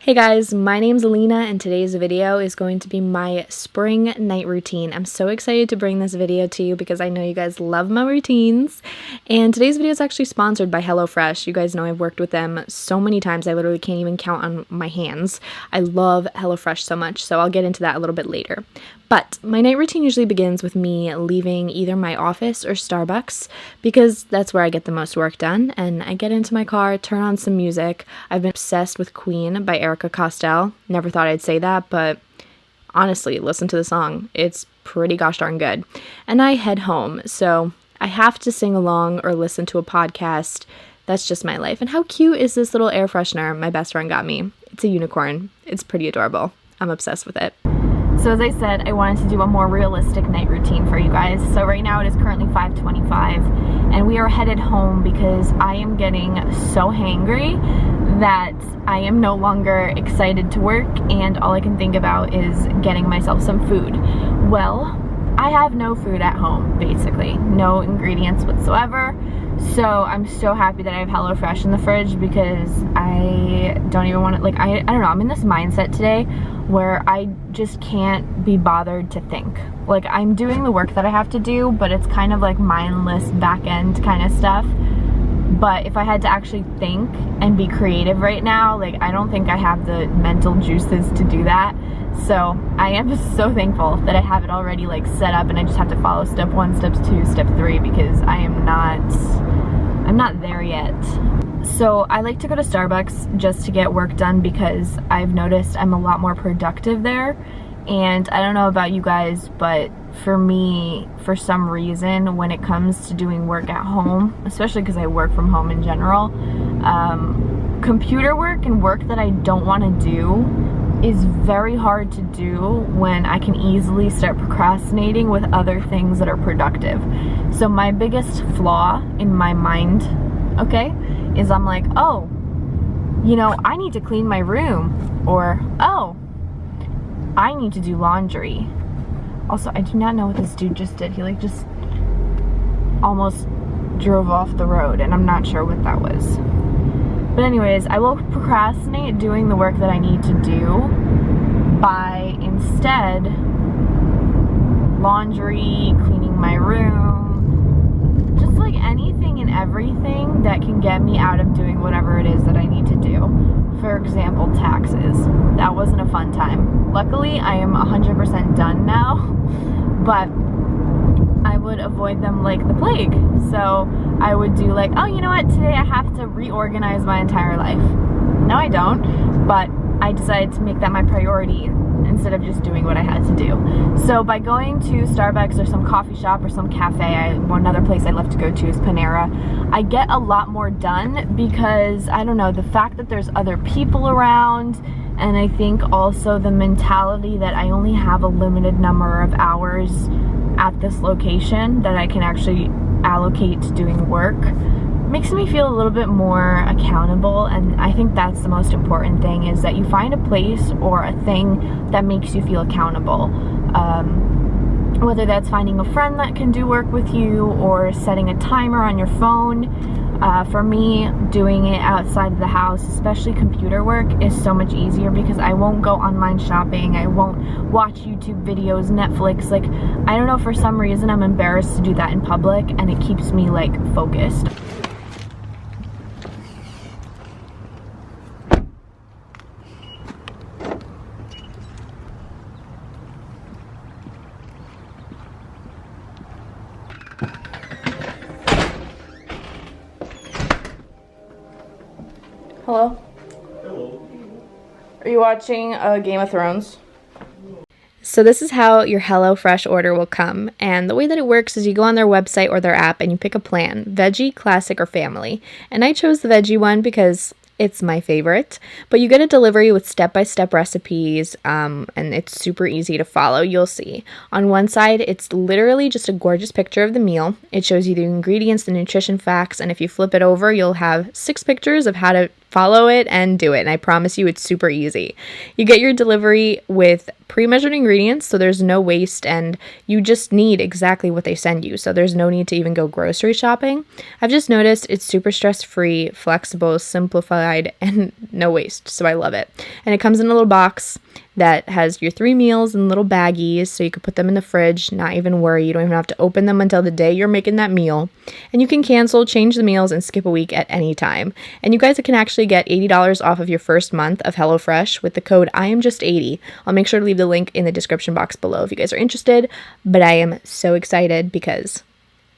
Hey guys, my name's Alena and today's video is going to be my spring night routine. I'm so excited to bring this video to you because I know you guys love my routines. And today's video is actually sponsored by HelloFresh. You guys know I've worked with them so many times I literally can't even count on my hands. I love HelloFresh so much, so I'll get into that a little bit later. But my night routine usually begins with me leaving either my office or Starbucks because that's where I get the most work done. And I get into my car, turn on some music. I've been obsessed with Queen by Erica Costello. Never thought I'd say that, but honestly, listen to the song. It's pretty gosh darn good. And I head home, so I have to sing along or listen to a podcast. That's just my life. And how cute is this little air freshener my best friend got me? It's a unicorn. It's pretty adorable. I'm obsessed with it. So as I said, I wanted to do a more realistic night routine for you guys. So right now it is currently 5:25 and we are headed home because I am getting so hangry that I am no longer excited to work and all I can think about is getting myself some food. Well, I have no food at home, basically. No ingredients whatsoever. So I'm so happy that I have HelloFresh in the fridge because I don't even want to, I don't know, I'm in this mindset today where I just can't be bothered to think. Like, I'm doing the work that I have to do, but it's kind of like mindless back end kind of stuff. But if I had to actually think and be creative right now, like, I don't think I have the mental juices to do that. So I am just so thankful that I have it already like set up and I just have to follow step 1, step 2, step 3 because I'm not there yet. So I like to go to Starbucks just to get work done because I've noticed I'm a lot more productive there. And I don't know about you guys, but for me, for some reason, when it comes to doing work at home, especially because I work from home in general, computer work and work that I don't want to do is very hard to do when I can easily start procrastinating with other things that are productive. So my biggest flaw in my mind, okay, is I'm like, oh, you know, I need to clean my room, or oh, I need to do laundry. Also, I do not know what this dude just did. He like just almost drove off the road and I'm not sure what that was. But anyways, I will procrastinate doing the work that I need to do by instead laundry, cleaning my room, just like anything and everything that can get me out of doing whatever it is that I need to do. For example, taxes. That wasn't a fun time. Luckily, I am 100% done now, but I would avoid them like the plague. So I would do like, oh, you know what, today I have to reorganize my entire life. No, I don't, but I decided to make that my priority instead of just doing what I had to do. So by going to Starbucks or some coffee shop or some cafe, another place I love to go to is Panera, I get a lot more done because, I don't know, the fact that there's other people around, and I think also the mentality that I only have a limited number of hours at this location that I can actually allocate to doing work makes me feel a little bit more accountable. And I think that's the most important thing, is that you find a place or a thing that makes you feel accountable, whether that's finding a friend that can do work with you or setting a timer on your phone. For me, doing it outside of the house, especially computer work, is so much easier because I won't go online shopping, I won't watch YouTube videos, Netflix. Like, I don't know, for some reason I'm embarrassed to do that in public and it keeps me like focused. Hello? Hello. Are you watching Game of Thrones? So this is how your HelloFresh order will come, and the way that it works is you go on their website or their app and you pick a plan, veggie, classic, or family. And I chose the veggie one because it's my favorite, but you get a delivery with step-by-step recipes, and it's super easy to follow. You'll see. On one side, it's literally just a gorgeous picture of the meal. It shows you the ingredients, the nutrition facts, and if you flip it over, you'll have 6 pictures of how to follow it and do it, and I promise you it's super easy. You get your delivery with pre-measured ingredients, so there's no waste, and you just need exactly what they send you, so there's no need to even go grocery shopping. I've just noticed it's super stress-free, flexible, simplified, and no waste, so I love it. And it comes in a little box that has your 3 meals in little baggies, so you can put them in the fridge, not even worry. You don't even have to open them until the day you're making that meal. And you can cancel, change the meals, and skip a week at any time. And you guys can actually get $80 off of your first month of HelloFresh with the code IamJustOlena. I'll make sure to leave the link in the description box below if you guys are interested. But I am so excited because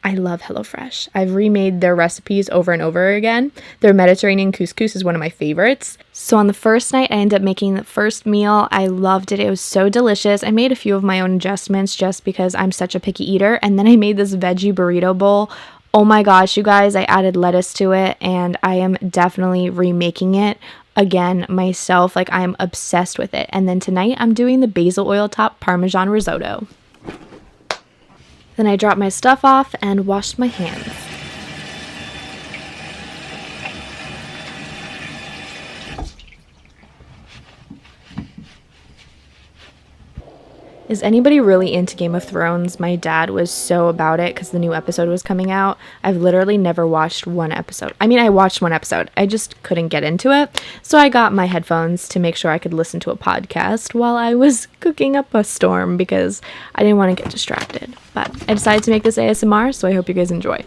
I love HelloFresh. I've remade their recipes over and over again. Their Mediterranean couscous is one of my favorites. So on the first night, I ended up making the first meal. I loved it. It was so delicious. I made a few of my own adjustments just because I'm such a picky eater. And then I made this veggie burrito bowl. Oh my gosh, you guys, I added lettuce to it, and I am definitely remaking it again myself. Like, I'm obsessed with it. And then tonight, I'm doing the basil oil top Parmesan risotto. Then I dropped my stuff off and washed my hands. Is anybody really into Game of Thrones? My dad was so about it because the new episode was coming out. I've literally never watched one episode. I mean, I watched one episode. I just couldn't get into it. So I got my headphones to make sure I could listen to a podcast while I was cooking up a storm because I didn't want to get distracted. But I decided to make this ASMR, so I hope you guys enjoy.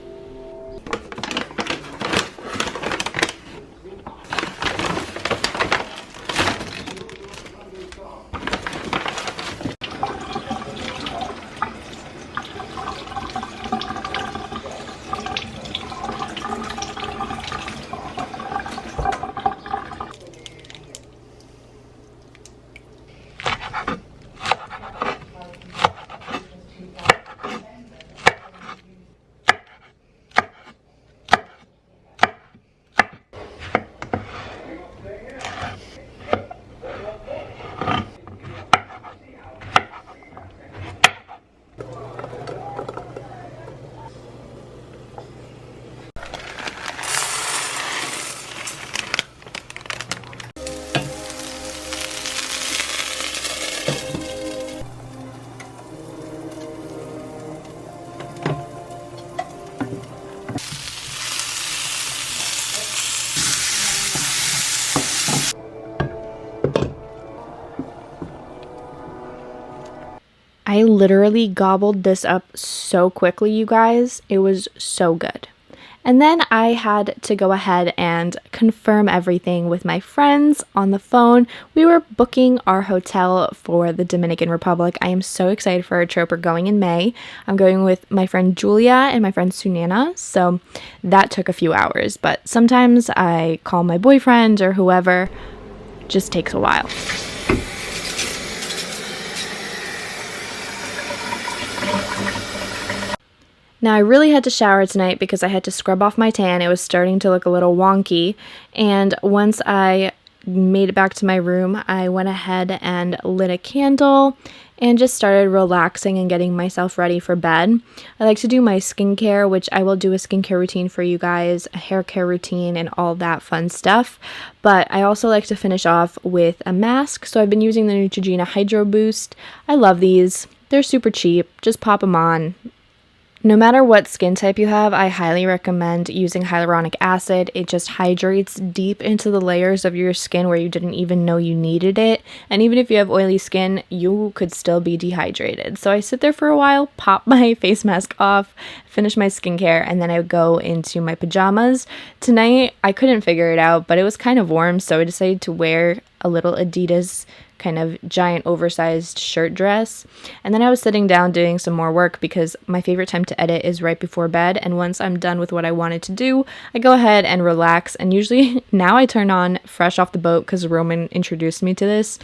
I literally gobbled this up so quickly, you guys. It was so good. And then I had to go ahead and confirm everything with my friends on the phone. We were booking our hotel for the Dominican Republic. I am so excited for our trip. We're going in May. I'm going with my friend Julia and my friend Sunana. So that took a few hours. But sometimes I call my boyfriend or whoever. Just takes a while. Now, I really had to shower tonight because I had to scrub off my tan. It was starting to look a little wonky. And once I made it back to my room, I went ahead and lit a candle and just started relaxing and getting myself ready for bed. I like to do my skincare, which I will do a skincare routine for you guys, a hair care routine, and all that fun stuff. But I also like to finish off with a mask. So I've been using the Neutrogena Hydro Boost. I love these. They're super cheap. Just pop them on. No matter what skin type you have, I highly recommend using hyaluronic acid. It just hydrates deep into the layers of your skin where you didn't even know you needed it. And even if you have oily skin, you could still be dehydrated. So I sit there for a while, pop my face mask off, finish my skincare, and then I would go into my pajamas. Tonight, I couldn't figure it out, but it was kind of warm, so I decided to wear a little Adidas kind of giant oversized shirt dress. And then I was sitting down doing some more work because my favorite time to edit is right before bed. And once I'm done with what I wanted to do, I go ahead and relax. And usually now I turn on Fresh Off the Boat because Roman introduced me to this.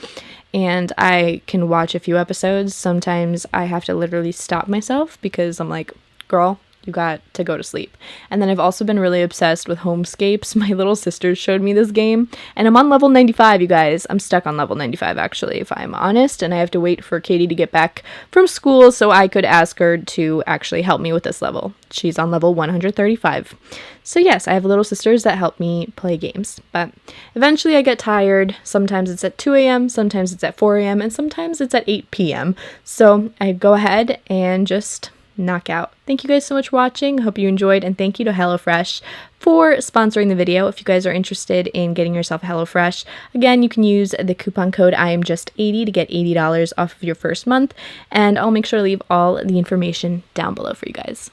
And I can watch a few episodes. Sometimes I have to literally stop myself because I'm like, girl, you got to go to sleep. And then I've also been really obsessed with Homescapes. My little sisters showed me this game, and I'm on level 95, you guys. I'm stuck on level 95, actually, if I'm honest, and I have to wait for Katie to get back from school so I could ask her to actually help me with this level. She's on level 135. So yes, I have little sisters that help me play games, but eventually I get tired. Sometimes it's at 2 a.m., sometimes it's at 4 a.m., and sometimes it's at 8 p.m. So I go ahead and just knock out. Thank you guys so much for watching. Hope you enjoyed, and thank you to HelloFresh for sponsoring the video. If you guys are interested in getting yourself a HelloFresh, again, you can use the coupon code IamJustOlena to get $80 off of your first month, and I'll make sure to leave all the information down below for you guys.